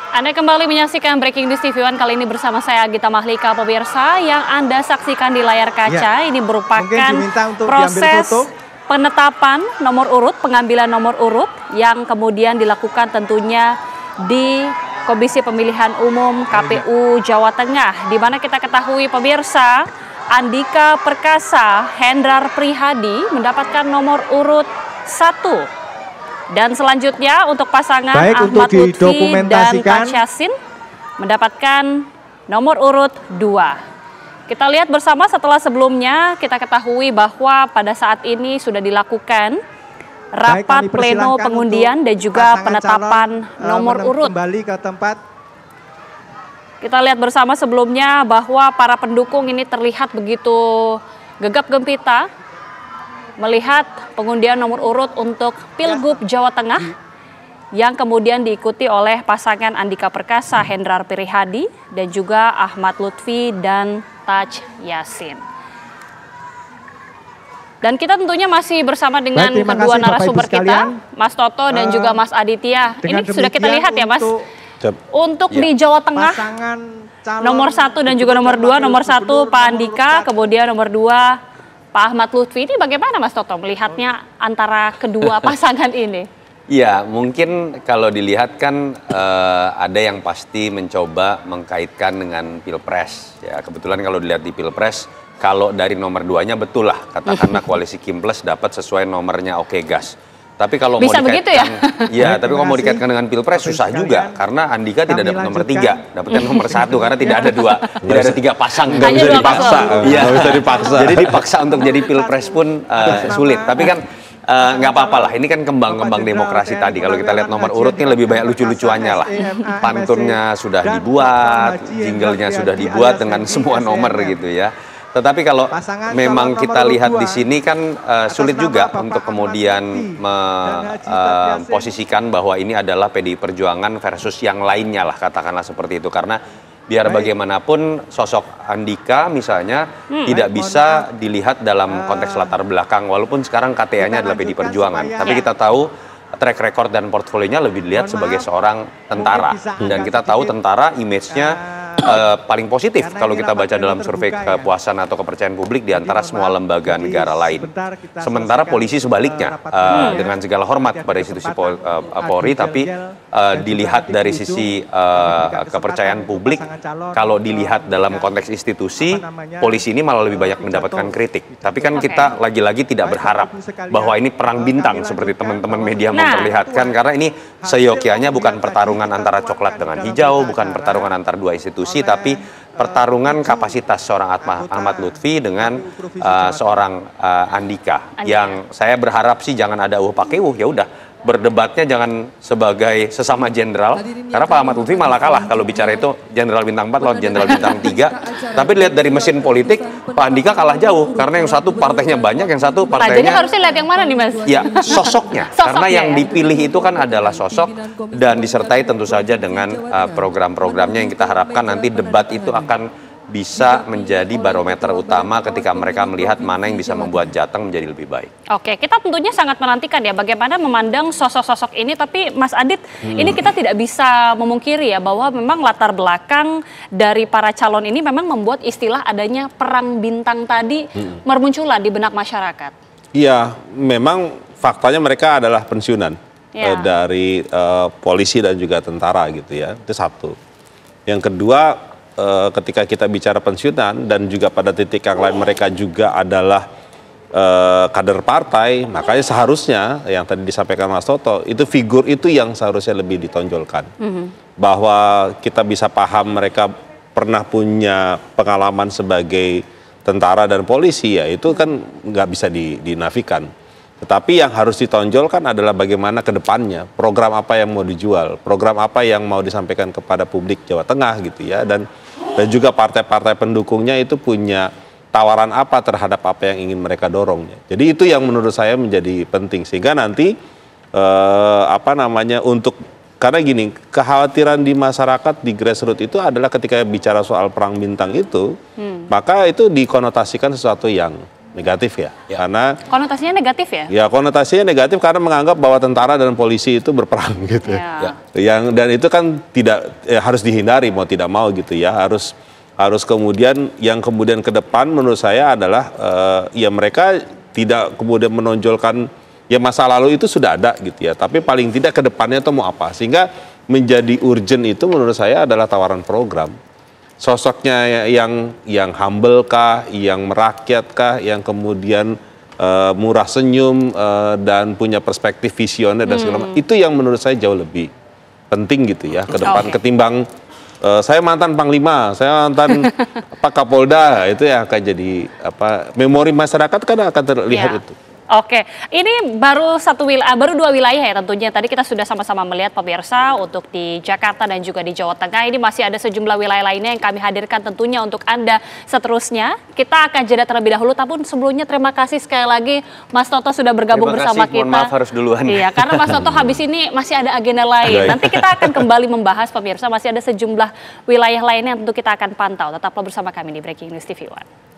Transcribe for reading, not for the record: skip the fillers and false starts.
Anda kembali menyaksikan Breaking News TV One kali ini bersama saya Gita Mahlika. Pemirsa, yang Anda saksikan di layar kaca ini merupakan proses penetapan nomor urut, pengambilan nomor urut yang kemudian dilakukan tentunya di Komisi Pemilihan Umum KPU Jawa Tengah, di mana kita ketahui pemirsa, Andika Perkasa Hendrar Prihadi mendapatkan nomor urut 1. Dan selanjutnya untuk pasangan Ahmad Lutfi dan Taj Yassin mendapatkan nomor urut 2. Kita lihat bersama setelah sebelumnya kita ketahui bahwa pada saat ini sudah dilakukan rapat pleno pengundian dan juga penetapan nomor urut. Kembali ke tempat. Kita lihat bersama sebelumnya bahwa para pendukung ini terlihat begitu gegap gempita melihat pengundian nomor urut untuk Pilgub Jawa Tengah yang kemudian diikuti oleh pasangan Andika Perkasa Hendrar Prihadi dan juga Ahmad Lutfi dan Taj Yassin. Dan kita tentunya masih bersama dengan kedua narasumber kita, Mas Toto dan juga Mas Aditya. Ini sudah kita lihat ya Mas, untuk di Jawa Tengah nomor 1 dan juga nomor 2, nomor 1 Pak Andika, kemudian nomor 2 Pak Ahmad Lutfi. Ini bagaimana Mas Toto melihatnya antara kedua pasangan ini? Ya, mungkin kalau dilihat kan ada yang pasti mencoba mengkaitkan dengan Pilpres. Ya, kebetulan kalau dilihat di Pilpres, kalau dari nomor 2-nya betul lah, katakanlah koalisi Kim Plus dapat sesuai nomornya Oke Gas. Tapi kalau bisa mau dikaitkan, ya, tapi kalau mau dikaitkan dengan Pilpres susah juga, karena Andika tidak dapat nomor 3, dapatkan nomor 1 karena tidak ada 2, tidak ada 3 pasang, nggak bisa dipaksa. Iya, bisa dipaksa. Jadi dipaksa untuk jadi Pilpres pun sulit. Tapi kan nggak apa-apa lah, ini kan kembang-kembang demokrasi tadi. Kalau kita lihat nomor urutnya lebih banyak lucu-lucuannya lah. Pantunnya sudah dibuat, jinglenya sudah dibuat dengan semua nomor gitu ya. Tetapi kalau memang kita lihat di sini kan sulit juga untuk kemudian memposisikan bahwa ini adalah PDI Perjuangan versus yang lainnya lah, katakanlah seperti itu. Karena biar bagaimanapun sosok Andika misalnya tidak bisa dilihat dalam konteks latar belakang, walaupun sekarang KTA-nya adalah PDI Perjuangan. Tapi kita tahu track record dan portfolionya lebih dilihat sebagai seorang tentara. Dan kita tahu tentara image-nya paling positif kalau kita baca dalam survei kepuasan atau kepercayaan publik di antara semua lembaga negara lain. Sementara polisi sebaliknya, dengan segala hormat kepada institusi Polri, tapi dilihat dari sisi kepercayaan publik, kalau dilihat dalam konteks institusi, polisi ini malah lebih banyak mendapatkan kritik. Tapi kan kita lagi-lagi tidak berharap bahwa ini perang bintang seperti teman-teman media memperlihatkan, karena ini seyogyanya bukan pertarungan antara coklat dengan hijau, bukan pertarungan antara dua institusi, tapi pertarungan kapasitas seorang Ahmad Lutfi dengan seorang Andika. Yang saya berharap sih jangan ada pakai ya udah, berdebatnya jangan sebagai sesama jenderal, karena Pak Ahmad Lutfi malah kalah kalau bicara itu jenderal bintang 4 lawan jenderal bintang 3. Tapi lihat dari mesin politik, Pak Andika kalah jauh karena yang satu partainya banyak, yang satu partainya. Jadi harusnya lihat yang mana nih Mas? Ya, sosoknya. Karena yang dipilih itu kan adalah sosok dan disertai tentu saja dengan program-programnya yang kita harapkan nanti debat itu akan bisa menjadi barometer utama ketika mereka melihat mana yang bisa membuat Jateng menjadi lebih baik. Oke, kita tentunya sangat menantikan ya bagaimana memandang sosok-sosok ini, tapi Mas Adit, ini kita tidak bisa memungkiri ya bahwa memang latar belakang dari para calon ini memang membuat istilah adanya perang bintang tadi bermunculan di benak masyarakat. Iya, memang faktanya mereka adalah pensiunan dari polisi dan juga tentara gitu ya, itu satu. Yang kedua, ketika kita bicara pensiunan dan juga pada titik yang lain mereka juga adalah kader partai, makanya seharusnya yang tadi disampaikan Mas Toto, itu figur itu yang seharusnya lebih ditonjolkan. Bahwa kita bisa paham mereka pernah punya pengalaman sebagai tentara dan polisi, ya itu kan nggak bisa dinafikan. Tetapi yang harus ditonjolkan adalah bagaimana ke depannya, program apa yang mau dijual, program apa yang mau disampaikan kepada publik Jawa Tengah gitu ya, dan juga partai-partai pendukungnya itu punya tawaran apa terhadap apa yang ingin mereka dorongnya. Jadi itu yang menurut saya menjadi penting, sehingga nanti karena gini, kekhawatiran di masyarakat di grassroots itu adalah ketika bicara soal perang bintang itu, maka itu dikonotasikan sesuatu yang negatif ya. Karena konotasinya negatif ya? Ya, konotasinya negatif karena menganggap bahwa tentara dan polisi itu berperang gitu. Dan itu kan tidak harus dihindari mau tidak mau gitu ya. Harus kemudian yang kemudian ke depan menurut saya adalah ya mereka tidak kemudian menonjolkan ya masa lalu itu sudah ada gitu ya. Tapi paling tidak ke depannya itu mau apa. Sehingga menjadi urgent itu menurut saya adalah tawaran program. Sosoknya yang humble kah, yang merakyat kah, yang kemudian murah senyum dan punya perspektif visioner dan segala macam. Itu yang menurut saya jauh lebih penting gitu ya ke depan ketimbang saya mantan Panglima, saya mantan Pak Kapolda, itu ya akan jadi memori masyarakat kan akan terlihat itu. Oke, ini baru dua wilayah ya tentunya. Tadi kita sudah sama-sama melihat pemirsa untuk di Jakarta dan juga di Jawa Tengah. Ini masih ada sejumlah wilayah lainnya yang kami hadirkan tentunya untuk Anda seterusnya. Kita akan jeda terlebih dahulu, tapi sebelumnya terima kasih sekali lagi Mas Toto sudah bergabung bersama kita. Mohon maaf harus duluan. Iya, karena Mas Toto habis ini masih ada agenda lain. Nanti kita akan kembali membahas pemirsa, masih ada sejumlah wilayah lainnya yang tentu kita akan pantau. Tetaplah bersama kami di Breaking News TV One.